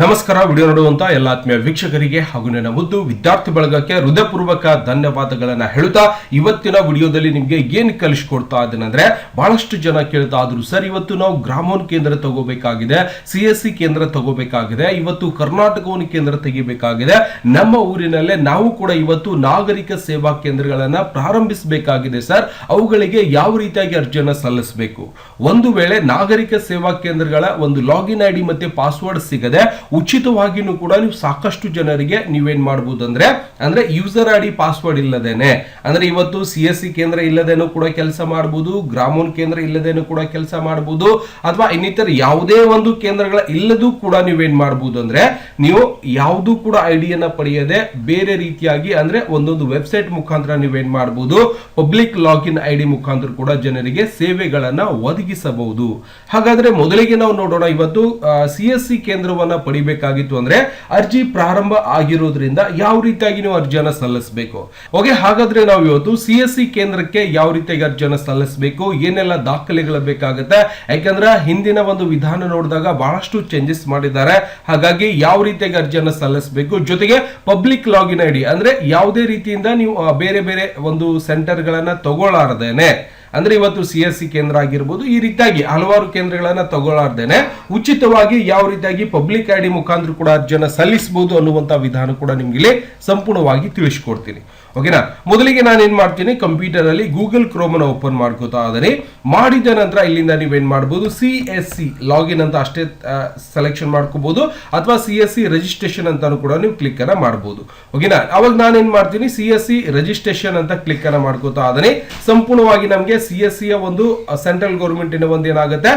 ನಮಸ್ಕಾರ. ವಿಡಿಯೋ ನೋಡುವಂತ ಎಲ್ಲ ಆತ್ಮೀಯ ವೀಕ್ಷಕರಿಗೆ ಹಾಗೂ ನನ್ನ ಮುದ್ದು ವಿದ್ಯಾರ್ಥಿ ಬಳಗಕ್ಕೆ ಹೃದಯಪೂರ್ವಕ ಧನ್ಯವಾದಗಳನ್ನ ಹೇಳುತ್ತಾ ಇವತ್ತಿನ ವಿಡಿಯೋದಲ್ಲಿ ನಿಮ್ಗೆ ಏನ್ ಕಲಿಸ್ಕೊಡ್ತಾ ಇದ್ದೇನೆಂದ್ರೆ, ಬಹಳಷ್ಟು ಜನ ಕೇಳ್ತಾ ಇದ್ರು, ಸರ್ ಇವತ್ತು ನಾವು ಗ್ರಾಮೋನ್ ಕೇಂದ್ರ ತಗೋಬೇಕಾಗಿದೆ, CSC ಕೇಂದ್ರ ತಗೋಬೇಕಾಗಿದೆ, ಇವತ್ತು ಕರ್ನಾಟಕವನ್ ಕೇಂದ್ರ ತೆಗಿಬೇಕಾಗಿದೆ, ನಮ್ಮ ಊರಿನಲ್ಲೇ ನಾವು ಕೂಡ ಇವತ್ತು ನಾಗರಿಕ ಸೇವಾ ಕೇಂದ್ರಗಳನ್ನ ಪ್ರಾರಂಭಿಸಬೇಕಾಗಿದೆ ಸರ್, ಅವುಗಳಿಗೆ ಯಾವ ರೀತಿಯಾಗಿ ಅರ್ಜಿಯನ್ನ ಸಲ್ಲಿಸಬೇಕು? ಒಂದು ವೇಳೆ ನಾಗರಿಕ ಸೇವಾ ಕೇಂದ್ರಗಳ ಒಂದು ಲಾಗಿನ್ ID ಮತ್ತೆ ಪಾಸ್ವರ್ಡ್ ಸಿಗದೆ ಉಚಿತವಾಗಿನೂ ಕೂಡ ನೀವು ಸಾಕಷ್ಟು ಜನರಿಗೆ ನೀವೇನ್ ಮಾಡಬಹುದು ಅಂದ್ರೆ ಯೂಸರ್ ID ಪಾಸ್ವರ್ಡ್ ಇಲ್ಲದೇನೆ, ಅಂದ್ರೆ ಇವತ್ತು CSC ಕೇಂದ್ರ ಇಲ್ಲದೇನೂ ಕೂಡ ಕೆಲಸ ಮಾಡಬಹುದು, ಗ್ರಾಮೋನ್ ಕೇಂದ್ರ ಇಲ್ಲದೇನೂ ಕೂಡ ಕೆಲಸ ಮಾಡಬಹುದು, ಅಥವಾ ಇನ್ನಿತರ ಯಾವುದೇ ಒಂದು ಕೇಂದ್ರಗಳ ಇಲ್ಲದೂ ಕೂಡ ನೀವೇನ್ ಮಾಡಬಹುದು ಅಂದ್ರೆ ನೀವು ಯಾವುದೂ ಕೂಡ ಐಡಿಯನ್ನ ಪಡೆಯದೆ ಬೇರೆ ರೀತಿಯಾಗಿ ಅಂದ್ರೆ ಒಂದೊಂದು ವೆಬ್ಸೈಟ್ ಮುಖಾಂತರ ನೀವೇನ್ ಮಾಡಬಹುದು, ಪಬ್ಲಿಕ್ ಲಾಗಿನ್ ID ಮುಖಾಂತರ ಕೂಡ ಜನರಿಗೆ ಸೇವೆಗಳನ್ನ ಒದಗಿಸಬಹುದು. ಹಾಗಾದ್ರೆ ಮೊದಲಿಗೆ ನಾವು ನೋಡೋಣ, ಇವತ್ತು CSC ಕೇಂದ್ರವನ್ನ ಪಡಿಬೇಕಾಗಿತ್ತು ಅಂದ್ರೆ ಅರ್ಜಿ ಪ್ರಾರಂಭ ಆಗಿರೋದ್ರಿಂದ ಯಾವ ರೀತಿಯಾಗಿ ನೀವು ಅರ್ಜಿಯನ್ನ ಸಲ್ಲಿಸಬೇಕು. ಓಕೆ, ಹಾಗಾದ್ರೆ ನಾವು ಇವತ್ತು CSC ಕೇಂದ್ರಕ್ಕೆ ಯಾವ ರೀತಿಯಾಗಿ ಅರ್ಜಿಯನ್ನ ಸಲ್ಲಿಸಬೇಕು, ಏನೆಲ್ಲ ದಾಖಲೆಗಳು ಬೇಕಾಗುತ್ತೆ, ಯಾಕಂದ್ರೆ ಹಿಂದಿನ ಒಂದು ವಿಧಾನ ನೋಡಿದಾಗ ಬಹಳಷ್ಟು ಚೇಂಜಸ್ ಮಾಡಿದ್ದಾರೆ. ಹಾಗಾಗಿ ಯಾವ ರೀತಿಯಾಗಿ ಅರ್ಜಿಯನ್ನ ಸಲ್ಲಿಸಬೇಕು, ಜೊತೆಗೆ ಪಬ್ಲಿಕ್ ಲಾಗಿನ್ ID ಅಂದ್ರೆ ಯಾವುದೇ ರೀತಿಯಿಂದ ನೀವು ಬೇರೆ ಬೇರೆ ಒಂದು ಸೆಂಟರ್ ಗಳನ್ನ ತಗೊಳ್ಳಾರದೇನೆ, ಅಂದ್ರೆ ಇವತ್ತು CSC ಕೇಂದ್ರ ಆಗಿರ್ಬೋದು, ಈ ರೀತಿಯಾಗಿ ಹಲವಾರು ಕೇಂದ್ರಗಳನ್ನ ತಗೊಳ್ಳಾರ್ದೇನೆ ಉಚಿತವಾಗಿ ಯಾವ ರೀತಿಯಾಗಿ ಪಬ್ಲಿಕ್ ID ಮುಖಾಂತರ ಕೂಡ ಅರ್ಜಿಯನ್ನ ಸಲ್ಲಿಸಬಹುದು ಅನ್ನುವಂತ ವಿಧಾನ ಕೂಡ ನಿಮ್ಗೆ ಇಲ್ಲಿ ಸಂಪೂರ್ಣವಾಗಿ ತಿಳಿಸ್ಕೊಡ್ತೀನಿ. ಓಕೆನಾ, ಮೊದಲಿಗೆ ನಾನು ಏನ್ ಮಾಡ್ತೀನಿ, ಕಂಪ್ಯೂಟರ್ ಅಲ್ಲಿ ಗೂಗಲ್ ಕ್ರೋಮ್ ಅನ್ನು ಓಪನ್ ಮಾಡ್ಕೋತಾ ಇದ್ದೀನಿ. ಮಾಡಿದ ನಂತರ ಇಲ್ಲಿಂದ ನೀವೇನ್ ಮಾಡಬಹುದು, CSC ಲಾಗಿನ್ ಅಂತ ಅಷ್ಟೇ ಸೆಲೆಕ್ಷನ್ ಮಾಡ್ಕೋಬಹುದು, ಅಥವಾ CSC ರಿಜಿಸ್ಟ್ರೇಷನ್ ಅಂತಾನು ಕೂಡ ನೀವು ಕ್ಲಿಕ್ ಅನ್ನ ಮಾಡಬಹುದು. ಓಕೆನಾ, ಅವಾಗ ನಾನು ಏನ್ ಮಾಡ್ತೀನಿ, CSC ರಿಜಿಸ್ಟ್ರೇಷನ್ ಅಂತ ಕ್ಲಿಕ್ ಅನ್ನ ಮಾಡ್ಕೋತಾ ಇದ್ದೀನಿ. ಸಂಪೂರ್ಣವಾಗಿ ನಮಗೆ CSC ಯ ಒಂದು ಸೆಂಟ್ರಲ್ ಗೌರ್ಮೆಂಟ್ ಇನ ಒಂದು ಏನಾಗುತ್ತೆ,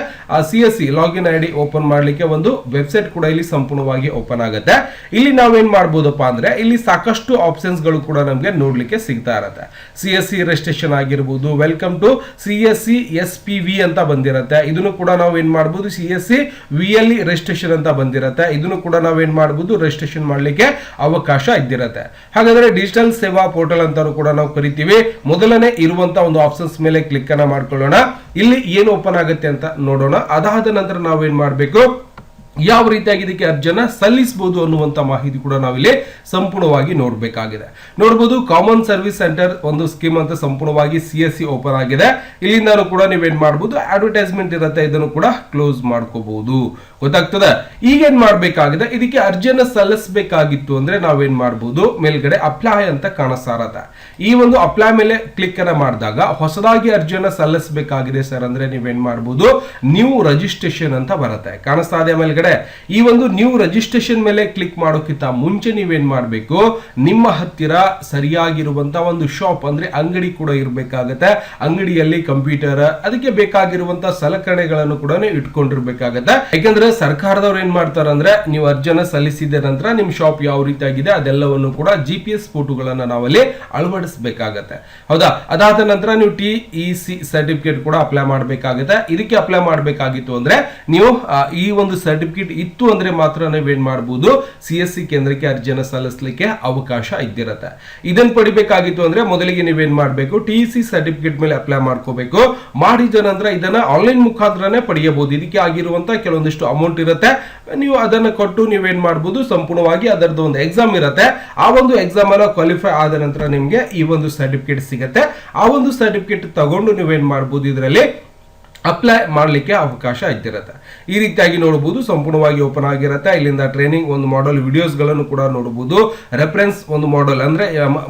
CSC ಲಾಗಿನ್ ID ಓಪನ್ ಮಾಡ್ಲಿಕ್ಕೆ ಒಂದು ವೆಬ್ಸೈಟ್ ಕೂಡ ಇಲ್ಲಿ ಸಂಪೂರ್ಣವಾಗಿ ಓಪನ್ ಆಗುತ್ತೆ. ಇಲ್ಲಿ ನಾವೇನ್ ಮಾಡಬಹುದಪ್ಪ ಅಂದ್ರೆ ಇಲ್ಲಿ ಸಾಕಷ್ಟು ಆಪ್ಷನ್ಸ್ ಗಳು ಕೂಡ ನಮಗೆ ನೋಡ್ಲಿಕ್ಕೆ ಸಿಗ್ತಾ ಇರುತ್ತೆ. CSC ರಿಜಿಸ್ಟ್ರೇಷನ್ ಆಗಿರಬಹುದು, ವೆಲ್ಕಮ್ ಟು CSC SPV ಅಂತ ಬಂದಿರುತ್ತೆ, ಇದನ್ನು ಕೂಡ ನಾವು ಏನ್ ಮಾಡಬಹುದು, CSC VLE ರಿಜಿಸ್ಟ್ರೇಷನ್ ಅಂತ ಬಂದಿರುತ್ತೆ, ಇದನ್ನು ಕೂಡ ನಾವು ಏನ್ ಮಾಡಬಹುದು, ರಿಜಿಸ್ಟ್ರೇಷನ್ ಮಾಡ್ಲಿಕ್ಕೆ ಅವಕಾಶ ಇದ್ದಿರುತ್ತೆ. ಹಾಗಾದ್ರೆ ಡಿಜಿಟಲ್ ಸೇವಾ ಪೋರ್ಟಲ್ ಅಂತಾನು ಕೂಡ ನಾವು ಕರಿತೀವಿ. ಮೊದಲನೇ ಇರುವಂತ ಒಂದು ಆಪ್ಷನ್ಸ್ ಮೇಲೆ ಕ್ಲಿಕ್ ಅನ್ನ ಮಾಡ್ಕೊಳ್ಳೋಣ. ಇಲ್ಲಿ ಏನು ಓಪನ್ ಆಗುತ್ತೆ ಅಂತ ನೋಡೋಣ. ಅದಾದ ನಂತರ ನಾವೇನ್ ಮಾಡಬೇಕು, ಯಾವ ರೀತಿಯಾಗಿ ಇದಕ್ಕೆ ಅರ್ಜಿಯನ್ನ ಸಲ್ಲಿಸಬಹುದು ಅನ್ನುವಂತ ಮಾಹಿತಿ ಕೂಡ ನಾವಿಲ್ಲಿ ಸಂಪೂರ್ಣವಾಗಿ ನೋಡಬೇಕಾಗಿದೆ. ನೋಡಬಹುದು, ಕಾಮನ್ ಸರ್ವಿಸ್ ಸೆಂಟರ್ ಒಂದು ಸ್ಕೀಮ್ ಅಂತ ಸಂಪೂರ್ಣವಾಗಿ CSC ಓಪನ್ ಆಗಿದೆ. ಇಲ್ಲಿಂದ ಕೂಡ ನೀವೇನ್ ಮಾಡಬಹುದು, ಅಡ್ವರ್ಟೈಸ್ಮೆಂಟ್ ಇರುತ್ತೆ, ಇದನ್ನು ಕೂಡ ಕ್ಲೋಸ್ ಮಾಡ್ಕೋಬಹುದು. ಗೊತ್ತಾಗ್ತದೆ. ಈಗೇನ್ ಮಾಡ್ಬೇಕಾಗಿದೆ, ಇದಕ್ಕೆ ಅರ್ಜಿಯನ್ನ ಸಲ್ಲಿಸಬೇಕಾಗಿತ್ತು ಅಂದ್ರೆ ನಾವೇನ್ ಮಾಡಬಹುದು, ಮೇಲ್ಗಡೆ ಅಪ್ಲೈ ಅಂತ ಕಾಣಿಸ್ತಾ ಇರತ್ತೆ. ಈ ಒಂದು ಅಪ್ಲೈ ಮೇಲೆ ಕ್ಲಿಕ್ ಅನ್ನ ಮಾಡಿದಾಗ ಹೊಸದಾಗಿ ಅರ್ಜಿಯನ್ನ ಸಲ್ಲಿಸಬೇಕಾಗಿದೆ ಸರ್ ಅಂದ್ರೆ ನೀವೇನ್ ಮಾಡಬಹುದು, ನ್ಯೂ ರಿಜಿಸ್ಟ್ರೇಷನ್ ಅಂತ ಬರುತ್ತೆ, ಕಾಣಿಸ್ತಾ ಇದೆ ಮೇಲ್ಗಡೆ. ಈ ಒಂದು ನ್ಯೂ ರಿಜಿಸ್ಟ್ರೇಷನ್ ಮೇಲೆ ಕ್ಲಿಕ್ ಮಾಡೋಕ್ಕಿಂತ ಮುಂಚೆ ನೀವೇನ್ ಮಾಡಬೇಕು, ನಿಮ್ಮ ಹತ್ತಿರ ಸರಿಯಾಗಿರುವಂತ ಒಂದು ಶಾಪ್ ಅಂದ್ರೆ ಅಂಗಡಿ ಕೂಡ ಇರಬೇಕಾಗತ್ತೆ. ಅಂಗಡಿಯಲ್ಲಿ ಕಂಪ್ಯೂಟರ್, ಅದಕ್ಕೆ ಬೇಕಾಗಿರುವಂತ ಸಲಕರಣೆಗಳನ್ನು ಕೂಡ ಇಟ್ಕೊಂಡಿರ್ಬೇಕಾಗತ್ತೆ. ಯಾಕಂದ್ರೆ ಸರ್ಕಾರದವ್ರು ಏನ್ ಮಾಡ್ತಾರೆ ಅಂದ್ರೆ, ನೀವು ಅರ್ಜಿಯನ್ನ ಸಲ್ಲಿಸಿದ ನಂತರ ನಿಮ್ ಶಾಪ್ ಯಾವ ರೀತಿ ಆಗಿದೆ ಅದೆಲ್ಲವನ್ನು ಕೂಡ GPS ಫೋಟೋಗಳನ್ನ ನಾವಲ್ಲಿ ಅಳವಡಿಸಬೇಕಾಗತ್ತೆ. ಹೌದಾ, ಅದಾದ ನಂತರ ನೀವು TEC ಸರ್ಟಿಫಿಕೇಟ್ ಕೂಡ ಅಪ್ಲೈ ಮಾಡಬೇಕಾಗುತ್ತೆ. ಇದಕ್ಕೆ ಅಪ್ಲೈ ಮಾಡಬೇಕಾಗಿತ್ತು ಅಂದ್ರೆ ನೀವು ಈ ಒಂದು ಸರ್ಟಿಫಿಕೇಟ್ ಇತ್ತು ಅಂದ್ರೆ ಮಾತ್ರ ನೀವೇನ್ ಮಾಡಬಹುದು, CSC ಕೇಂದ್ರಕ್ಕೆ ಅರ್ಜಿಯನ್ನ ಸಲ್ಲಿಸಲಿಕ್ಕೆ ಅವಕಾಶ ಇದ್ದಿರುತ್ತೆ. ಇದನ್ನ ಪಡಿಬೇಕಾಗಿತ್ತು ಅಂದ್ರೆ ಮೊದಲಿಗೆ ನೀವೇನ್ ಮಾಡಬೇಕು, TEC ಸರ್ಟಿಫಿಕೇಟ್ ಮೇಲೆ ಅಪ್ಲೈ ಮಾಡ್ಕೋಬೇಕು. ಮಾಡಿದ ನಂತರ ಇದನ್ನ ಆನ್ಲೈನ್ ಮುಖಾಂತರನೇ ಪಡೆಯಬಹುದು. ಇದಕ್ಕೆ ಆಗಿರುವಂತ ಕೆಲವೊಂದಿಷ್ಟು ಅಮೌಂಟ್ ಇರುತ್ತೆ, ನೀವು ಅದನ್ನ ಕೊಟ್ಟು ನೀವೇನ್ ಮಾಡಬಹುದು, ಸಂಪೂರ್ಣವಾಗಿ ಅದರದ್ದು ಒಂದು ಎಕ್ಸಾಮ್ ಇರುತ್ತೆ. ಆ ಒಂದು ಎಕ್ಸಾಮ್ ಅನ್ನ ಕ್ವಾಲಿಫೈ ಆದ ನಂತರ ನಿಮ್ಗೆ ಈ ಒಂದು ಸರ್ಟಿಫಿಕೇಟ್ ಸಿಗುತ್ತೆ. ಆ ಒಂದು ಸರ್ಟಿಫಿಕೇಟ್ ತಗೊಂಡು ನೀವೇನ್ ಮಾಡಬಹುದು, ಇದರಲ್ಲಿ ಅಪ್ಲೈ ಮಾಡಲಿಕ್ಕೆ ಅವಕಾಶ ಇದ್ದಿರುತ್ತೆ. ಈ ರೀತಿಯಾಗಿ ನೋಡಬಹುದು, ಸಂಪೂರ್ಣವಾಗಿ ಓಪನ್ ಆಗಿರುತ್ತೆ. ಇಲ್ಲಿಂದ ಟ್ರೈನಿಂಗ್ ಒಂದು ಮಾಡೆಲ್ ವಿಡಿಯೋಸ್ ಗಳನ್ನು ಕೂಡ ನೋಡಬಹುದು. ರೆಫರೆನ್ಸ್ ಒಂದು ಮಾಡೆಲ್ ಅಂದ್ರೆ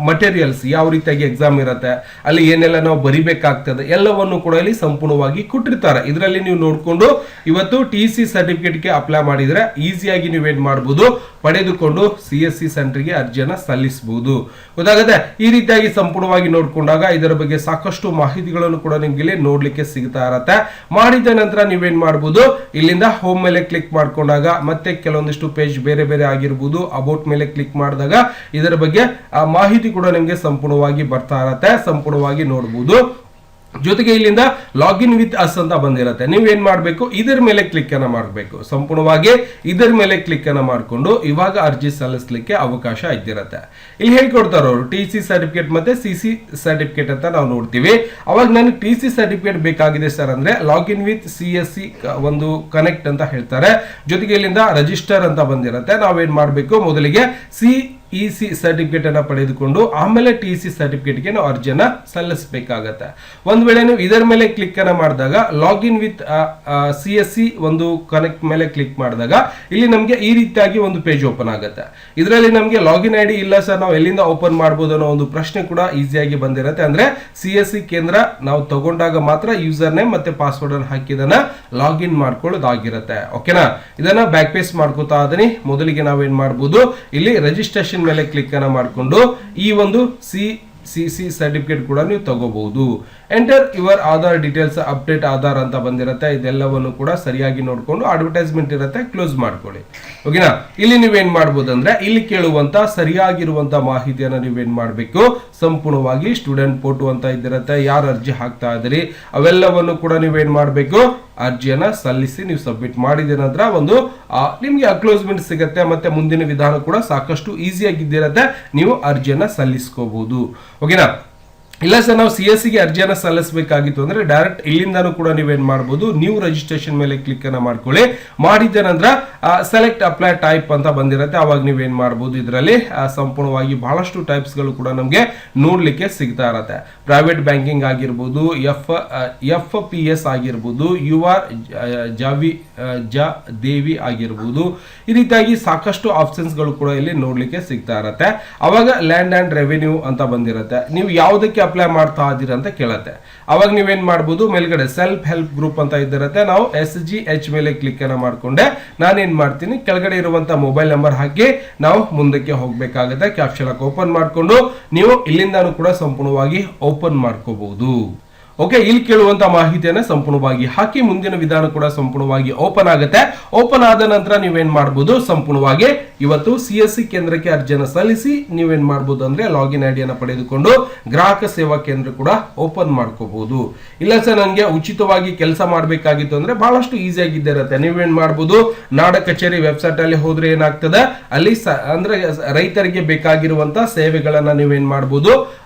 ಮಟೀರಿಯಲ್ಸ್, ಯಾವ ರೀತಿಯಾಗಿ ಎಕ್ಸಾಮ್ ಇರುತ್ತೆ, ಅಲ್ಲಿ ಏನೆಲ್ಲ ನಾವು ಬರಿಬೇಕಾಗ್ತದೆ ಎಲ್ಲವನ್ನು ಕೂಡ ಇಲ್ಲಿ ಸಂಪೂರ್ಣವಾಗಿ ಕೊಟ್ಟಿರ್ತಾರೆ. ಇದರಲ್ಲಿ ನೀವು ನೋಡಿಕೊಂಡು ಇವತ್ತು TEC ಸರ್ಟಿಫಿಕೇಟ್ಗೆ ಅಪ್ಲೈ ಮಾಡಿದ್ರೆ ಈಸಿಯಾಗಿ ನೀವೇನ್ ಮಾಡಬಹುದು, ಪಡೆದುಕೊಂಡು CSC ಸೆಂಟರ್ಗೆ ಅರ್ಜಿಯನ್ನ ಸಲ್ಲಿಸಬಹುದು. ಗೊತ್ತಾಗುತ್ತೆ. ಈ ರೀತಿಯಾಗಿ ಸಂಪೂರ್ಣವಾಗಿ ನೋಡ್ಕೊಂಡಾಗ ಇದರ ಬಗ್ಗೆ ಸಾಕಷ್ಟು ಮಾಹಿತಿಗಳನ್ನು ಕೂಡ ನಿಮ್ಗೆ ಇಲ್ಲಿ ನೋಡ್ಲಿಕ್ಕೆ ಸಿಗ್ತಾ ಇರತ್ತೆ. ಮಾಡಿದ ನಂತರ ನೀವೇನ್ ಮಾಡಬಹುದು, ಇಲ್ಲಿಂದ ಹೋಮ್ ಮೇಲೆ ಕ್ಲಿಕ್ ಮಾಡ್ಕೊಂಡಾಗ ಮತ್ತೆ ಕೆಲವೊಂದಿಷ್ಟು ಪೇಜ್ ಬೇರೆ ಬೇರೆ ಆಗಿರಬಹುದು. ಅಬೌಟ್ ಮೇಲೆ ಕ್ಲಿಕ್ ಮಾಡಿದಾಗ ಇದರ ಬಗ್ಗೆ ಮಾಹಿತಿ ಕೂಡ ನಿಮ್ಗೆ ಸಂಪೂರ್ಣವಾಗಿ ಬರ್ತಾ ಇರತ್ತೆ, ಸಂಪೂರ್ಣವಾಗಿ ನೋಡಬಹುದು. ಜೊತೆಗೆ ಇಲ್ಲಿಂದ ಲಾಗಿನ್ ವಿತ್ ಅಸ್ ಅಂತ ಬಂದಿರುತ್ತೆ. ನೀವೇನ್ ಮಾಡಬೇಕು, ಇದರ ಮೇಲೆ ಕ್ಲಿಕ್ ಅನ್ನ ಮಾಡಬೇಕು. ಸಂಪೂರ್ಣವಾಗಿ ಇದರ ಮೇಲೆ ಕ್ಲಿಕ್ ಅನ್ನ ಮಾಡಿಕೊಂಡು ಇವಾಗ ಅರ್ಜಿ ಸಲ್ಲಿಸಲಿಕ್ಕೆ ಅವಕಾಶ ಇದ್ದಿರುತ್ತೆ. ಇಲ್ಲಿ ಹೇಳ್ಕೊಡ್ತಾರ ಅವರು TC ಸರ್ಟಿಫಿಕೇಟ್ ಮತ್ತೆ CC ಸರ್ಟಿಫಿಕೇಟ್ ಅಂತ ನಾವು ನೋಡ್ತೀವಿ. ಅವಾಗ ನನಗೆ TC ಸರ್ಟಿಫಿಕೇಟ್ ಬೇಕಾಗಿದೆ ಸರ್ ಅಂದ್ರೆ ಲಾಗಿನ್ ವಿತ್ CSC ಒಂದು ಕನೆಕ್ಟ್ ಅಂತ ಹೇಳ್ತಾರೆ. ಜೊತೆಗೆ ಇಲ್ಲಿಂದ ರಿಜಿಸ್ಟರ್ ಅಂತ ಬಂದಿರುತ್ತೆ. ನಾವೇನ್ ಮಾಡಬೇಕು, ಮೊದಲಿಗೆ CEC ಸರ್ಟಿಫಿಕೇಟ್ ಅನ್ನ ಪಡೆದುಕೊಂಡು ಆಮೇಲೆ TC ಸರ್ಟಿಫಿಕೇಟ್ ಗೆ ನಾವು ಅರ್ಜಿಯನ್ನ ಸಲ್ಲಿಸಬೇಕಾಗತ್ತೆ. ಒಂದ್ ವೇಳೆ ನೀವು ಇದರ ಮೇಲೆ ಕ್ಲಿಕ್ ಅನ್ನ ಮಾಡಿದಾಗ ಲಾಗಿನ್ ವಿತ್ CSC ಒಂದು ಕನೆಕ್ಟ್ ಮೇಲೆ ಕ್ಲಿಕ್ ಮಾಡಿದಾಗ ಇಲ್ಲಿ ನಮಗೆ ಈ ರೀತಿಯಾಗಿ ಒಂದು ಪೇಜ್ ಓಪನ್ ಆಗುತ್ತೆ. ಇದರಲ್ಲಿ ನಮಗೆ ಲಾಗಿನ್ ID ಇಲ್ಲ ಸರ್, ನಾವು ಎಲ್ಲಿಂದ ಓಪನ್ ಮಾಡಬಹುದು ಅನ್ನೋ ಒಂದು ಪ್ರಶ್ನೆ ಕೂಡ ಈಸಿಯಾಗಿ ಬಂದಿರುತ್ತೆ. ಅಂದ್ರೆ CSC ಕೇಂದ್ರ ನಾವು ತಗೊಂಡಾಗ ಮಾತ್ರ ಯೂಸರ್ ನೇಮ್ ಮತ್ತೆ ಪಾಸ್ವರ್ಡ್ ಅನ್ನು ಹಾಕಿದನ್ನ ಲಾಗಿನ್ ಮಾಡ್ಕೊಳ್ಳೋದಾಗಿರುತ್ತೆ. ಓಕೆನಾ, ಇದನ್ನ ಬ್ಯಾಕ್ ಪೇಸ್ ಮಾಡ್ಕೋತಾ ಅದನಿ. ಮೊದಲಿಗೆ ನಾವೇನ್ ಮಾಡಬಹುದು, ಇಲ್ಲಿ ರಿಜಿಸ್ಟ್ರೇಷನ್ ಮೇಲೆ ಕ್ಲಿಕ್ ಅನ್ನ ಮಾಡಿಕೊಂಡು ಈ ಒಂದು CC ಸರ್ಟಿಫಿಕೇಟ್ ಕೂಡ ನೀವು ತಗೋಬಹುದು. Enter your Aadhaar details, update Aadhaar ಅಂತ ಬಂದಿರುತ್ತೆ. ಇದೆಲ್ಲವನ್ನು ಕೂಡ ಸರಿಯಾಗಿ ನೋಡ್ಕೊಂಡು ಅಡ್ವರ್ಟೈಸ್ಮೆಂಟ್ ಇರುತ್ತೆ, ಕ್ಲೋಸ್ ಮಾಡ್ಕೊಳ್ಳಿ. ಓಕೆನಾ, ಇಲ್ಲಿ ನೀವೇನ್ ಮಾಡಬಹುದು ಅಂದ್ರೆ ಇಲ್ಲಿ ಕೇಳುವಂತ ಸರಿಯಾಗಿರುವಂತ ಮಾಹಿತಿಯನ್ನ ನೀವೇನ್ ಮಾಡಬೇಕು, ಸಂಪೂರ್ಣವಾಗಿ ಸ್ಟೂಡೆಂಟ್ ಫೋಟೋ ಅಂತ ಇದ್ದಿರುತ್ತೆ, ಯಾರು ಅರ್ಜಿ ಹಾಕ್ತಾ ಇದ್ದೀರಿ ಅವೆಲ್ಲವನ್ನು ಕೂಡ ನೀವೇನ್ ಮಾಡಬೇಕು, ಅರ್ಜಿಯನ್ನ ಸಲ್ಲಿಸಿ ನೀವು ಸಬ್ಮಿಟ್ ಮಾಡಿದ ನಂತರ ಒಂದು ನಿಮ್ಗೆ ಅಕ್ಲೋಸ್ಮೆಂಟ್ ಸಿಗುತ್ತೆ. ಮತ್ತೆ ಮುಂದಿನ ವಿಧಾನ ಕೂಡ ಸಾಕಷ್ಟು ಈಸಿಯಾಗಿದ್ದಿರುತ್ತೆ, ನೀವು ಅರ್ಜಿಯನ್ನ ಸಲ್ಲಿಸ್ಕೋಬಹುದು. ಓಕೆನಾ, ಇಲ್ಲ ಸರ್ ನಾವು CSC ಗೆ ಅರ್ಜಿಯನ್ನ ಸಲ್ಲಿಸಬೇಕಾಗಿತ್ತು ಅಂದ್ರೆ ಡೈರೆಕ್ಟ್ ಇಲ್ಲಿಂದಾನು ಕೂಡ ನೀವೇನ್ ಮಾಡಬಹುದು, ನ್ಯೂ ರಿಜಿಸ್ಟ್ರೇಷನ್ ಮೇಲೆ ಕ್ಲಿಕ್ ಅನ್ನ ಮಾಡ್ಕೊಳ್ಳಿ. ಮಾಡಿದ ನಂತರ ಸೆಲೆಕ್ಟ್ ಅಪ್ಲೈ ಟೈಪ್ ಅಂತ ಬಂದಿರುತ್ತೆ. ಅವಾಗ ನೀವೇನ್ ಮಾಡಬಹುದು, ಇದರಲ್ಲಿ ಸಂಪೂರ್ಣವಾಗಿ ಬಹಳಷ್ಟು ಟೈಪ್ಸ್ ಗಳು ಕೂಡ ನಮಗೆ ನೋಡ್ಲಿಕ್ಕೆ ಸಿಗ್ತಾ ಇರತ್ತೆ. ಪ್ರೈವೇಟ್ ಬ್ಯಾಂಕಿಂಗ್ ಆಗಿರ್ಬೋದು, FPS ಆಗಿರ್ಬೋದು, UR ದೇವಿ ಆಗಿರ್ಬೋದು, ಈ ರೀತಿಯಾಗಿ ಸಾಕಷ್ಟು ಆಪ್ಷನ್ಸ್ ಗಳು ಕೂಡ ಇಲ್ಲಿ ನೋಡ್ಲಿಕ್ಕೆ ಸಿಗ್ತಾ ಇರತ್ತೆ. ಅವಾಗ ಲ್ಯಾಂಡ್ ಅಂಡ್ ರೆವೆನ್ಯೂ ಅಂತ ಬಂದಿರುತ್ತೆ. ನೀವು ಯಾವುದಕ್ಕೆ ಅಪ್ಲೈ ಮಾಡ್ತಾ ಇದ್ದೀರಾ ಅಂತ ಕೇಳತ್ತೆ. ಅವಾಗ ನೀವೇನ್ ಮಾಡಬಹುದು, ಮೇಲ್ಗಡೆ ಸೆಲ್ಫ್ ಹೆಲ್ಪ್ ಗ್ರೂಪ್ ಅಂತ ಇದ್ದಿರುತ್ತೆ. ನಾವು SGH ಮೇಲೆ ಕ್ಲಿಕ್ ಅನ್ನ ಮಾಡ್ಕೊಂಡೆ ನಾನೇನ್ ಮಾಡ್ತೀನಿ, ಕೆಳಗಡೆ ಇರುವಂತ ಮೊಬೈಲ್ ನಂಬರ್ ಹಾಕಿ ನಾವು ಮುಂದಕ್ಕೆ ಹೋಗ್ಬೇಕಾಗುತ್ತೆ. ಕ್ಯಾಪ್ಷನ್ ಓಪನ್ ಮಾಡ್ಕೊಂಡು ನೀವು ಇಲ್ಲಿಂದಾನು ಕೂಡ ಸಂಪೂರ್ಣವಾಗಿ ಓಪನ್ ಮಾಡ್ಕೋಬಹುದು. ಓಕೆ, ಇಲ್ಲಿ ಕೇಳುವಂತ ಮಾಹಿತಿಯನ್ನ ಸಂಪೂರ್ಣವಾಗಿ ಹಾಕಿ ಮುಂದಿನ ವಿಧಾನ ಕೂಡ ಸಂಪೂರ್ಣವಾಗಿ ಓಪನ್ ಆಗುತ್ತೆ. ಓಪನ್ ಆದ ನಂತರ ನೀವೇನ್ ಮಾಡಬಹುದು, ಸಂಪೂರ್ಣವಾಗಿ ಇವತ್ತು CSC ಕೇಂದ್ರಕ್ಕೆ ಅರ್ಜಿಯನ್ನು ಸಲ್ಲಿಸಿ ನೀವೇನ್ ಮಾಡಬಹುದು ಅಂದ್ರೆ ಲಾಗಿನ್ ಐಡಿಯನ್ನು ಪಡೆದುಕೊಂಡು ಗ್ರಾಹಕ ಸೇವಾ ಕೇಂದ್ರ ಕೂಡ ಓಪನ್ ಮಾಡ್ಕೋಬಹುದು. ಇಲ್ಲ ಸರ್ ನನಗೆ ಉಚಿತವಾಗಿ ಕೆಲಸ ಮಾಡಬೇಕಾಗಿತ್ತು ಅಂದ್ರೆ ಬಹಳಷ್ಟು ಈಸಿ ಆಗಿದ್ದಿರುತ್ತೆ. ನೀವೇನ್ ಮಾಡಬಹುದು, ನಾಡ ಕಚೇರಿ ವೆಬ್ಸೈಟ್ ಅಲ್ಲಿ ಹೋದ್ರೆ ಏನಾಗ್ತದೆ, ಅಲ್ಲಿ ಅಂದ್ರೆ ರೈತರಿಗೆ ಬೇಕಾಗಿರುವಂತ ಸೇವೆಗಳನ್ನ ನೀವೇನ್ ಮಾಡಬಹುದು,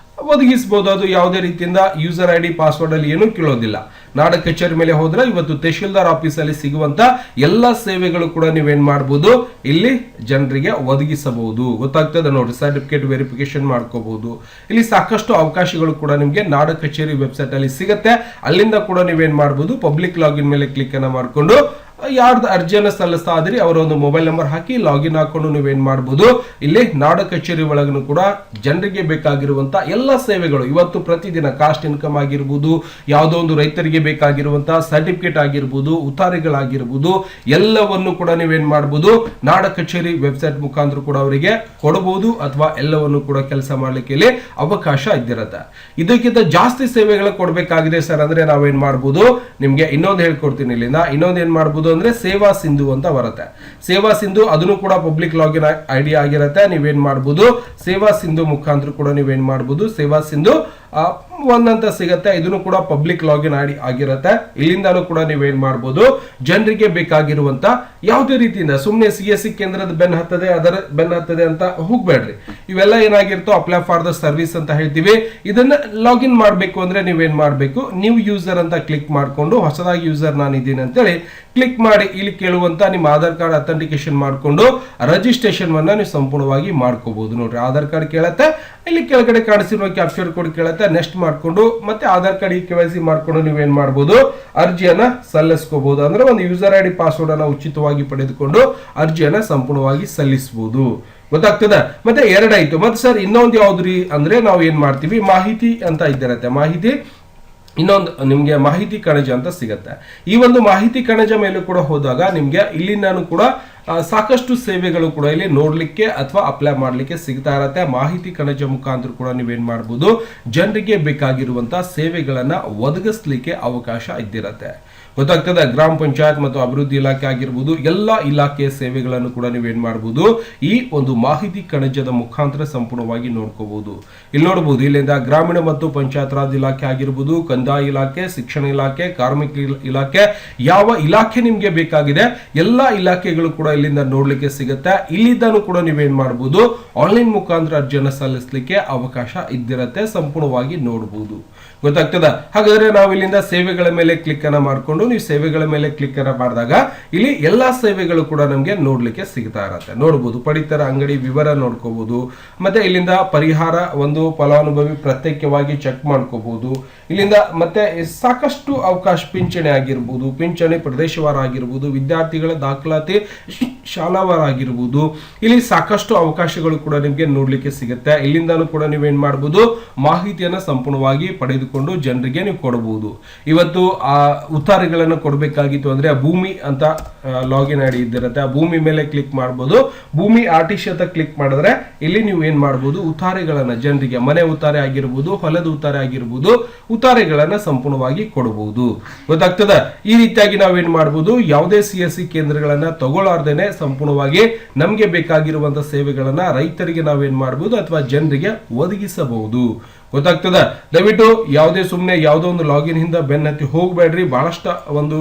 ಒದಗಿಸಬಹುದು. ಅದು ಯಾವುದೇ ರೀತಿಯಿಂದ ಯೂಸರ್ ID ಪಾಸ್ವರ್ಡ್ ಅಲ್ಲಿ ಏನೂ ಕೇಳೋದಿಲ್ಲ. ನಾಡ ಕಚೇರಿ ಮೇಲೆ ಹೋದ್ರೆ ಇವತ್ತು ತಹಶೀಲ್ದಾರ್ ಆಫೀಸ್ ಅಲ್ಲಿ ಸಿಗುವಂತ ಎಲ್ಲಾ ಸೇವೆಗಳು ಕೂಡ ನೀವೇನ್ ಮಾಡಬಹುದು, ಇಲ್ಲಿ ಜನರಿಗೆ ಒದಗಿಸಬಹುದು. ಗೊತ್ತಾಗ್ತದೆ ನೋಡಿ, ಸರ್ಟಿಫಿಕೇಟ್ ವೆರಿಫಿಕೇಶನ್ ಮಾಡ್ಕೋಬಹುದು. ಇಲ್ಲಿ ಸಾಕಷ್ಟು ಅವಕಾಶಗಳು ಕೂಡ ನಿಮ್ಗೆ ನಾಡ ಕಚೇರಿ ವೆಬ್ಸೈಟ್ ಅಲ್ಲಿ ಸಿಗುತ್ತೆ. ಅಲ್ಲಿಂದ ಕೂಡ ನೀವೇನ್ ಮಾಡಬಹುದು, ಪಬ್ಲಿಕ್ ಲಾಗಿನ್ ಮೇಲೆ ಕ್ಲಿಕ್ ಅನ್ನ ಮಾಡ್ಕೊಂಡು ಯಾರ್ದು ಅರ್ಜಿಯನ್ನು ಸಲ್ಲಿಸ್ತಾ ಇದ್ರಿ ಅವರ ಒಂದು ಮೊಬೈಲ್ ನಂಬರ್ ಹಾಕಿ ಲಾಗಿನ್ ಹಾಕೊಂಡು ನೀವೇನ್ ಮಾಡಬಹುದು, ಇಲ್ಲಿ ನಾಡ ಕಚೇರಿ ಒಳಗೂ ಕೂಡ ಜನರಿಗೆ ಬೇಕಾಗಿರುವಂತ ಎಲ್ಲ ಸೇವೆಗಳು ಇವತ್ತು ಪ್ರತಿದಿನ ಕಾಸ್ಟ್ ಇನ್ಕಮ್ ಆಗಿರ್ಬೋದು, ಯಾವುದೋ ಒಂದು ರೈತರಿಗೆ ಬೇಕಾಗಿರುವಂತಹ ಸರ್ಟಿಫಿಕೇಟ್ ಆಗಿರ್ಬೋದು, ಉತ್ತಾರಿಗಳಾಗಿರ್ಬೋದು, ಎಲ್ಲವನ್ನು ಕೂಡ ನೀವೇನ್ ಮಾಡಬಹುದು, ನಾಡ ಕಚೇರಿ ವೆಬ್ಸೈಟ್ ಮುಖಾಂತರ ಕೂಡ ಅವರಿಗೆ ಕೊಡಬಹುದು ಅಥವಾ ಎಲ್ಲವನ್ನು ಕೂಡ ಕೆಲಸ ಮಾಡ್ಲಿಕ್ಕೆ ಇಲ್ಲಿ ಅವಕಾಶ ಇದ್ದಿರುತ್ತೆ. ಇದಕ್ಕಿಂತ ಜಾಸ್ತಿ ಸೇವೆಗಳು ಕೊಡಬೇಕಾಗಿದೆ ಸರ್ ಅಂದ್ರೆ ನಾವೇನ್ ಮಾಡಬಹುದು, ನಿಮ್ಗೆ ಇನ್ನೊಂದು ಹೇಳ್ಕೊಡ್ತೀನಿ. ಇಲ್ಲಿಂದ ಇನ್ನೊಂದು ಏನ್ ಮಾಡಬಹುದು ಅಂದ್ರೆ ಸೇವಾ ಸಿಂಧು ಅಂತ ಬರುತ್ತೆ. ಸೇವಾ ಸಿಂಧು ಅದನ್ನು ಕೂಡ ಪಬ್ಲಿಕ್ ಲಾಗಿನ್ ID ಆಗಿರುತ್ತೆ. ನೀವೇನ್ ಮಾಡಬಹುದು, ಸೇವಾ ಸಿಂಧು ಮುಖಾಂತರ ಕೂಡ ನೀವೇನ್ ಮಾಡಬಹುದು, ಸೇವಾ ಸಿಂಧು ಒಂದಂತ ಸಿಗತ್ತೆ. ಇದನ್ನು ಕೂಡ ಪಬ್ಲಿಕ್ ಲಾಗಿನ್ ಆಗಿರುತ್ತೆ. ಇಲ್ಲಿಂದಾನು ಕೂಡ ನೀವೇನ್ ಮಾಡಬಹುದು, ಜನರಿಗೆ ಬೇಕಾಗಿರುವಂತ ಯಾವುದೇ ರೀತಿಯಿಂದ ಸುಮ್ಮನೆ CSC ಕೇಂದ್ರದ ಬೆನ್ ಹತ್ತದೆ ಅದರ ಬೆನ್ ಹತ್ತದೆ ಅಂತ ಹೋಗ್ಬೇಡ್ರಿ. ಇವೆಲ್ಲ ಏನಾಗಿರ್ತೋ ಅಪ್ಲೈ ಫಾರ್ ದ ಸರ್ವಿಸ್ ಅಂತ ಹೇಳ್ತೀವಿ. ಇದನ್ನ ಲಾಗಿನ್ ಮಾಡಬೇಕು ಅಂದ್ರೆ ನೀವೇನ್ ಮಾಡಬೇಕು, ನ್ಯೂ ಯೂಸರ್ ಅಂತ ಕ್ಲಿಕ್ ಮಾಡ್ಕೊಂಡು ಹೊಸದಾಗಿ ಯೂಸರ್ ನಾನು ಇದ್ದೀನಿ ಅಂತೇಳಿ ಕ್ಲಿಕ್ ಮಾಡಿ ಇಲ್ಲಿ ಕೇಳುವಂತ ನಿಮ್ಮ ಆಧಾರ್ ಕಾರ್ಡ್ ಅಥೆಂಟಿಕೇಶನ್ ಮಾಡ್ಕೊಂಡು ರಿಜಿಸ್ಟ್ರೇಷನ್ ಅನ್ನ ನೀವು ಸಂಪೂರ್ಣವಾಗಿ ಮಾಡ್ಕೋಬಹುದು. ನೋಡ್ರಿ, ಆಧಾರ್ ಕಾರ್ಡ್ ಕೇಳತ್ತೆ, ಇಲ್ಲಿ ಕೆಳಗಡೆ ಕಾಣಿಸಿರುವ ಕ್ಯಾಪ್ಚರ್ ಕೋಡ್ ಕೇಳತ್ತೆ, ನೆಕ್ಸ್ಟ್ ಮಾಡ್ಕೊಂಡು ಮತ್ತೆ ಆಧಾರ್ ಕಾರ್ಡ್ KYC ಮಾಡ್ಕೊಂಡು ನೀವೇನ್ ಮಾಡಬಹುದು, ಅರ್ಜಿಯನ್ನ ಸಲ್ಲಿಸ್ಕೋಬಹುದು. ಅಂದ್ರೆ ಒಂದು ಯೂಸರ್ ID ಪಾಸ್ವರ್ಡ್ ಅನ್ನ ಉಚಿತವಾಗಿ ಪಡೆದುಕೊಂಡು ಅರ್ಜಿಯನ್ನ ಸಂಪೂರ್ಣವಾಗಿ ಸಲ್ಲಿಸಬಹುದು. ಗೊತ್ತಾಗ್ತದ? ಮತ್ತೆ ಎರಡಾಯ್ತು. ಮತ್ತೆ ಸರ್ ಇನ್ನೊಂದು ಯಾವ್ದ್ರಿ ಅಂದ್ರೆ ನಾವು ಏನ್ ಮಾಡ್ತೀವಿ, ಮಾಹಿತಿ ಅಂತ ಇದ್ದಿರತ್ತೆ. ಮಾಹಿತಿ ಇನ್ನೊಂದು ನಿಮ್ಗೆ ಮಾಹಿತಿ ಕಣಜ ಅಂತ ಸಿಗತ್ತೆ. ಈ ಒಂದು ಮಾಹಿತಿ ಕಣಜ ಮೇಲೂ ಕೂಡ ಹೋದಾಗ ನಿಮ್ಗೆ ಇಲ್ಲಿ ನಾನು ಕೂಡ ಸಾಕಷ್ಟು ಸೇವೆಗಳು ಕೂಡ ಇಲ್ಲಿ ನೋಡ್ಲಿಕ್ಕೆ ಅಥವಾ ಅಪ್ಲೈ ಮಾಡ್ಲಿಕ್ಕೆ ಸಿಗ್ತಾ ಇರತ್ತೆ. ಮಾಹಿತಿ ಕಣಜ ಮುಖಾಂತರ ಕೂಡ ನೀವೇನ್ ಮಾಡಬಹುದು, ಜನರಿಗೆ ಬೇಕಾಗಿರುವಂತಹ ಸೇವೆಗಳನ್ನ ಒದಗಿಸ್ಲಿಕ್ಕೆ ಅವಕಾಶ ಇದ್ದಿರತ್ತೆ. ಗೊತ್ತಾಗ್ತದೆ. ಗ್ರಾಮ ಪಂಚಾಯತ್ ಮತ್ತು ಅಭಿವೃದ್ಧಿ ಇಲಾಖೆ ಆಗಿರ್ಬೋದು, ಎಲ್ಲಾ ಇಲಾಖೆಯ ಸೇವೆಗಳನ್ನು ಕೂಡ ನೀವೇನ್ ಮಾಡಬಹುದು, ಈ ಒಂದು ಮಾಹಿತಿ ಕಣಜದ ಮುಖಾಂತರ ಸಂಪೂರ್ಣವಾಗಿ ನೋಡ್ಕೋಬಹುದು. ಇಲ್ಲಿ ನೋಡಬಹುದು, ಇಲ್ಲಿಂದ ಗ್ರಾಮೀಣ ಮತ್ತು ಪಂಚಾಯತ್ ರಾಜ್ ಇಲಾಖೆ ಆಗಿರ್ಬೋದು, ಕಂದಾಯ ಇಲಾಖೆ, ಶಿಕ್ಷಣ ಇಲಾಖೆ, ಕಾರ್ಮಿಕ ಇಲಾಖೆ, ಯಾವ ಇಲಾಖೆ ನಿಮ್ಗೆ ಬೇಕಾಗಿದೆ ಎಲ್ಲಾ ಇಲಾಖೆಗಳು ಕೂಡ ಇಲ್ಲಿಂದ ನೋಡ್ಲಿಕ್ಕೆ ಸಿಗುತ್ತೆ. ಇಲ್ಲಿಂದನೂ ಕೂಡ ನೀವೇನ್ ಮಾಡಬಹುದು, ಆನ್ಲೈನ್ ಮುಖಾಂತರ ಅರ್ಜಿಯನ್ನು ಸಲ್ಲಿಸಲಿಕ್ಕೆ ಅವಕಾಶ ಇದ್ದಿರತ್ತೆ, ಸಂಪೂರ್ಣವಾಗಿ ನೋಡಬಹುದು. ಗೊತ್ತಾಗ್ತದ. ಹಾಗಾದ್ರೆ ನಾವು ಇಲ್ಲಿಂದ ಸೇವೆಗಳ ಮೇಲೆ ಕ್ಲಿಕ್ ಅನ್ನ ಮಾಡಿಕೊಂಡು, ನೀವು ಸೇವೆಗಳ ಮೇಲೆ ಕ್ಲಿಕ್ ಅನ್ನ ಮಾಡಿದಾಗ ಇಲ್ಲಿ ಎಲ್ಲಾ ಸೇವೆಗಳು ಕೂಡ ನಮ್ಗೆ ನೋಡ್ಲಿಕ್ಕೆ ಸಿಗ್ತಾ ಇರತ್ತೆ. ನೋಡಬಹುದು, ಪಡಿತರ ಅಂಗಡಿ ವಿವರ ನೋಡ್ಕೋಬಹುದು, ಮತ್ತೆ ಇಲ್ಲಿಂದ ಪರಿಹಾರ ಒಂದು ಫಲಾನುಭವಿ ಪ್ರತ್ಯೇಕವಾಗಿ ಚೆಕ್ ಮಾಡ್ಕೋಬಹುದು. ಇಲ್ಲಿಂದ ಮತ್ತೆ ಸಾಕಷ್ಟು ಅವಕಾಶ, ಪಿಂಚಣಿ ಆಗಿರ್ಬೋದು, ಪಿಂಚಣಿ ಪ್ರದೇಶವಾರ ಆಗಿರ್ಬೋದು, ವಿದ್ಯಾರ್ಥಿಗಳ ದಾಖಲಾತಿ ಶಾಲಾವಾರ ಆಗಿರ್ಬೋದು, ಇಲ್ಲಿ ಸಾಕಷ್ಟು ಅವಕಾಶಗಳು ಕೂಡ ನಿಮ್ಗೆ ನೋಡ್ಲಿಕ್ಕೆ ಸಿಗುತ್ತೆ. ಇಲ್ಲಿಂದನೂ ಕೂಡ ನೀವೇನ್ ಮಾಡಬಹುದು, ಮಾಹಿತಿಯನ್ನ ಸಂಪೂರ್ಣವಾಗಿ ಪಡೆದುಕೊಂಡು ಜನರಿಗೆ ನೀವು ಕೊಡಬಹುದು. ಇವತ್ತು ಆ ಉತ್ತಾರಿಗಳನ್ನು ಕೊಡಬೇಕಾಗಿತ್ತು ಅಂದ್ರೆ ಭೂಮಿ ಅಂತ ಲಾಗಿನ್ ಐಡಿ ಇದ್ದಿರುತ್ತೆ, ಆ ಭೂಮಿ ಮೇಲೆ ಕ್ಲಿಕ್ ಮಾಡಬಹುದು. ಭೂಮಿ ಆರ್ಟಿಸಿ ಅಂತ ಕ್ಲಿಕ್ ಮಾಡಿದ್ರೆ ಇಲ್ಲಿ ನೀವು ಏನ್ ಮಾಡಬಹುದು, ಉತ್ತಾರಿಗಳನ್ನ ಜನರಿಗೆ, ಮನೆ ಉತ್ತಾರೆ ಆಗಿರ್ಬೋದು, ಹೊಲದ ಉತ್ತಾರೆ ಆಗಿರ್ಬೋದು, ಉತ್ತಾರಿಗಳನ್ನ ಸಂಪೂರ್ಣವಾಗಿ ಕೊಡಬಹುದು. ಗೊತ್ತಾಗ್ತದ. ಈ ರೀತಿಯಾಗಿ ನಾವೇನ್ ಮಾಡಬಹುದು, ಯಾವುದೇ CSC ಕೇಂದ್ರಗಳನ್ನ ತಗೊಳ್ಳಾರ್ದೇನೆ ಸಂಪೂರ್ಣವಾಗಿ ನಮ್ಗೆ ಬೇಕಾಗಿರುವಂತಹ ಸೇವೆಗಳನ್ನ ರೈತರಿಗೆ ನಾವೇನ್ ಮಾಡಬಹುದು ಅಥವಾ ಜನರಿಗೆ ಒದಗಿಸಬಹುದು. ಗೊತ್ತಾಗ್ತದ. ದಯವಿಟ್ಟು ಯಾವುದೇ ಸುಮ್ಮನೆ ಯಾವುದೋ ಒಂದು ಲಾಗಿನ್ ಹಿಂದ ಬೆನ್ನತ್ತಿ ಹೋಗ್ಬೇಡ್ರಿ. ಬಹಳಷ್ಟು ಒಂದು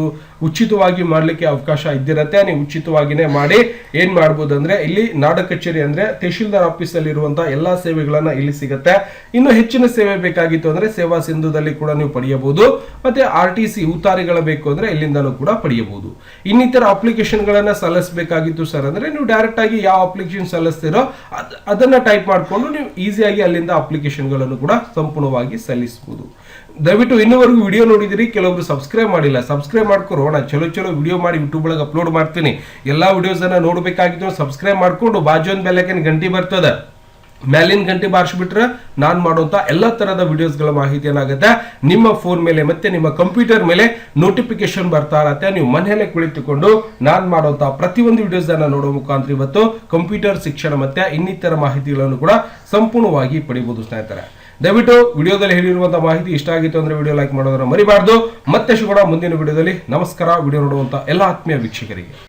ಉಚಿತವಾಗಿ ಮಾಡ್ಲಿಕ್ಕೆ ಅವಕಾಶ ಇದ್ದಿರತ್ತೆ. ನೀವು ಉಚಿತವಾಗಿನೇ ಮಾಡಿ ಏನ್ ಮಾಡ್ಬೋದು ಅಂದ್ರೆ, ಇಲ್ಲಿ ನಾಡ ಕಚೇರಿ ಅಂದ್ರೆ ತಹಶೀಲ್ದಾರ್ ಆಫೀಸ್ ಅಲ್ಲಿ ಇರುವಂತಹ ಎಲ್ಲಾ ಸೇವೆಗಳನ್ನ ಇಲ್ಲಿ ಸಿಗುತ್ತೆ. ಇನ್ನು ಹೆಚ್ಚಿನ ಸೇವೆ ಬೇಕಾಗಿತ್ತು ಅಂದ್ರೆ ಸೇವಾ ಸಿಂಧುದಲ್ಲಿ ಕೂಡ ನೀವು ಪಡೆಯಬಹುದು. ಮತ್ತೆ RTC ಉತ್ತಾರಿಗಳ ಬೇಕು ಅಂದ್ರೆ ಇಲ್ಲಿಂದನೂ ಕೂಡ ಪಡೆಯಬಹುದು. ಇನ್ನಿತರ ಅಪ್ಲಿಕೇಶನ್ ಗಳನ್ನ ಸಲ್ಲಿಸಬೇಕಾಗಿತ್ತು ಸರ್ ಅಂದ್ರೆ, ನೀವು ಡೈರೆಕ್ಟ್ ಆಗಿ ಯಾವ ಅಪ್ಲಿಕೇಶನ್ ಸಲ್ಲಿಸ್ತೀರೋ ಅದನ್ನ ಟೈಪ್ ಮಾಡ್ಕೊಂಡು ನೀವು ಈಸಿಯಾಗಿ ಅಲ್ಲಿಂದ ಅಪ್ಲಿಕೇಶನ್ ಗಳನ್ನು ಕೂಡ ಸಂಪೂರ್ಣವಾಗಿ ಸಲ್ಲಿಸಬಹುದು. ದಯವಿಟ್ಟು ಇನ್ನೂವರೆಗೂ ವಿಡಿಯೋ ನೋಡಿದಿರಿ, ಕೆಲವೊಬ್ರು ಸಬ್ಸ್ಕ್ರೈಬ್ ಮಾಡಿಲ್ಲ, ಸಬ್ಸ್ಕ್ರೈಬ್ ಮಾಡ್ಕೊರೋಣ. ಚಲೋ ವಿಡಿಯೋ ಮಾಡಿ ಯೂಟ್ಯೂಬ್ ಒಳಗೆ ಅಪ್ಲೋಡ್ ಮಾಡ್ತೀನಿ. ಎಲ್ಲಾ ವಿಡಿಯೋಸ್ ಅನ್ನ ನೋಡಬೇಕಾಗಿತ್ತು ಸಬ್ಸ್ಕ್ರೈಬ್ ಮಾಡ್ಕೊಂಡು ಬಾಜು ಒಂದು ಬೆಲ್ಲೈಕನ್ ಗಂಟೆ ಬರ್ತದೆ, ಮೇಲಿನ ಗಂಟೆ ಬಾರಿಸ್ಬಿಟ್ರೆ ನಾನು ಮಾಡುವಂತ ಎಲ್ಲಾ ತರದ ವಿಡಿಯೋಸ್ಗಳ ಮಾಹಿತಿ ಏನಾಗುತ್ತೆ ನಿಮ್ಮ ಫೋನ್ ಮೇಲೆ ಮತ್ತೆ ನಿಮ್ಮ ಕಂಪ್ಯೂಟರ್ ಮೇಲೆ ನೋಟಿಫಿಕೇಶನ್ ಬರ್ತಾ ಇರತ್ತೆ. ನೀವು ಮನೆಯಲ್ಲೇ ಕುಳಿತುಕೊಂಡು ನಾನು ಮಾಡುವಂತ ಪ್ರತಿಯೊಂದು ವಿಡಿಯೋಸ್ ಅನ್ನ ನೋಡೋ ಮುಖಾಂತರ ಇವತ್ತು ಕಂಪ್ಯೂಟರ್ ಶಿಕ್ಷಣ ಮತ್ತೆ ಇನ್ನಿತರ ಮಾಹಿತಿಗಳನ್ನು ಕೂಡ ಸಂಪೂರ್ಣವಾಗಿ ಪಡಿಬಹುದು ಸ್ನೇಹಿತರೆ. ದಯವಿಟ್ಟು ವಿಡಿಯೋದಲ್ಲಿ ಹೇಳಿರುವಂತಹ ಮಾಹಿತಿ ಇಷ್ಟ ಆಗಿತ್ತು ಅಂದ್ರೆ ವಿಡಿಯೋ ಲೈಕ್ ಮಾಡೋದನ್ನ ಮರಿಬಾರ್ದು. ಮತ್ತೆ ಸಿಗೋಣ ಮುಂದಿನ ವಿಡಿಯೋದಲ್ಲಿ. ನಮಸ್ಕಾರ. ವಿಡಿಯೋ ನೋಡುವಂತ ಎಲ್ಲ ಆತ್ಮೀಯ ವೀಕ್ಷಕರಿಗೆ.